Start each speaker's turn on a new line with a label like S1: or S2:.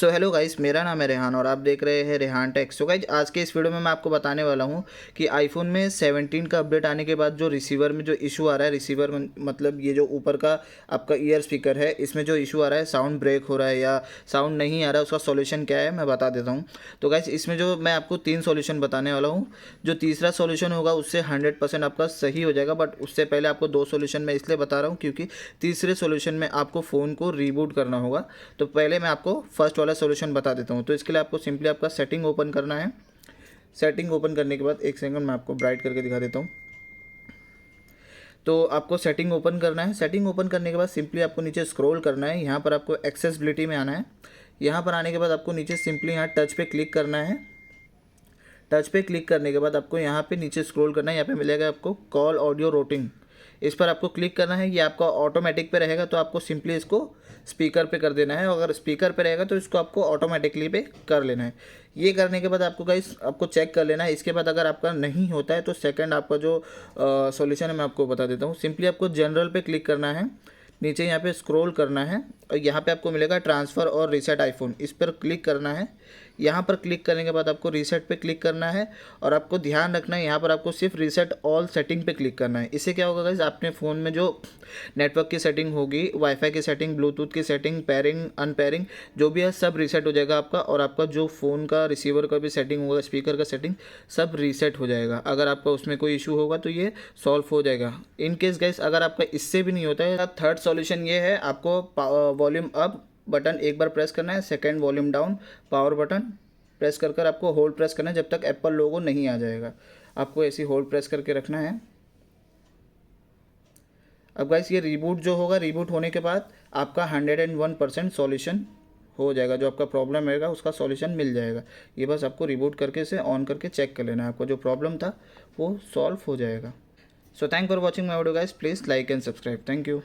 S1: So hello guys, मेरा नाम है रेहान और आप देख रहे हैं रेहान टेक। सो गाइस, आज के इस वीडियो में मैं आपको बताने वाला हूं कि आईफोन में 17 का अपडेट आने के बाद जो रिसीवर में जो इशू आ रहा है, रिसीवर मतलब ये जो ऊपर का आपका ईयर स्पीकर है, इसमें जो इशू आ रहा है, साउंड ब्रेक हो रहा है या साउंड नहीं आ रहा है, उसका सॉल्यूशन क्या है मैं बता देता हूँ। तो गाइस, इसमें जो मैं आपको 3 सॉल्यूशन बताने वाला हूँ। जो तीसरा सॉल्यूशन होगा उससे 100% आपका सही हो जाएगा, बट उससे पहले आपको 2 सॉल्यूशन मैं इसलिए बता रहा हूँ क्योंकि तीसरे सॉल्यूशन में आपको फ़ोन को रीबूट करना होगा। तो पहले मैं आपको फर्स्ट वाला सॉल्यूशन बता देता हूँ। तो इसके लिए आपको सिंपली आपका सेटिंग ओपन करना है। सेटिंग ओपन करने के बाद एक सेकंड मैं आपको ब्राइट करके दिखा देता हूँ। तो आपको सेटिंग ओपन करना है। सेटिंग ओपन करने के बाद सिंपली आपको नीचे स्क्रॉल करना है। यहाँ पर आपको एक्सेसिबिलिटी में आना है। यहाँ पर आने के बाद आपको नीचे सिंपली यहाँ टच पे क्लिक करना है। टच पे क्लिक करने के बाद आपको यहाँ पे नीचे स्क्रॉल करना है। यहाँ पे मिलेगा आपको कॉल ऑडियो रूटिंग, इस पर आपको क्लिक करना है। ये आपका ऑटोमेटिक पे रहेगा, तो आपको सिंपली इसको स्पीकर पे कर देना है। अगर स्पीकर पे रहेगा तो इसको आपको ऑटोमेटिकली पे कर लेना है। ये करने के बाद आपको गाइस आपको चेक कर लेना है। इसके बाद अगर आपका नहीं होता है तो सेकंड आपका जो सॉल्यूशन है मैं आपको बता देता हूँ। सिंपली आपको जनरल पे क्लिक करना है, नीचे यहाँ पे स्क्रॉल करना है और यहाँ पे आपको मिलेगा ट्रांसफ़र और रीसेट आईफोन, इस पर क्लिक करना है। यहाँ पर क्लिक करने के बाद आपको रीसेट पे क्लिक करना है और आपको ध्यान रखना है यहाँ पर आपको सिर्फ रीसेट ऑल सेटिंग पे क्लिक करना है। इससे क्या होगा गाइस, आपने फ़ोन में जो नेटवर्क की सेटिंग होगी, वाईफाई की सेटिंग, ब्लूटूथ की सेटिंग, पेयरिंग, अनपेयरिंग जो भी है सब रीसेट हो जाएगा आपका, और आपका जो फ़ोन का रिसीवर का भी सेटिंग होगा, स्पीकर का सेटिंग सब रीसेट हो जाएगा। अगर आपका उसमें कोई इशू होगा तो ये सॉल्व हो जाएगा। इन केस गाइस अगर आपका इससे भी नहीं होता है, थर्ड सॉल्यूशन ये है, आपको वॉल्यूम अप बटन एक बार प्रेस करना है, second volume down power button press कर आपको होल्ड प्रेस करना है जब तक एप्पल लोगो नहीं आ जाएगा। आपको ऐसे होल्ड प्रेस करके रखना है। अब गाइस ये रीबूट जो होगा, रीबूट होने के बाद आपका 101% सॉल्यूशन हो जाएगा। जो आपका प्रॉब्लम रहेगा उसका सॉल्यूशन मिल जाएगा। ये बस आपको रीबूट करके इसे ऑन करके चेक कर लेना है, आपका जो प्रॉब्लम था वो सॉल्व हो जाएगा। So thank for watching my video guys, please like and subscribe. Thank you.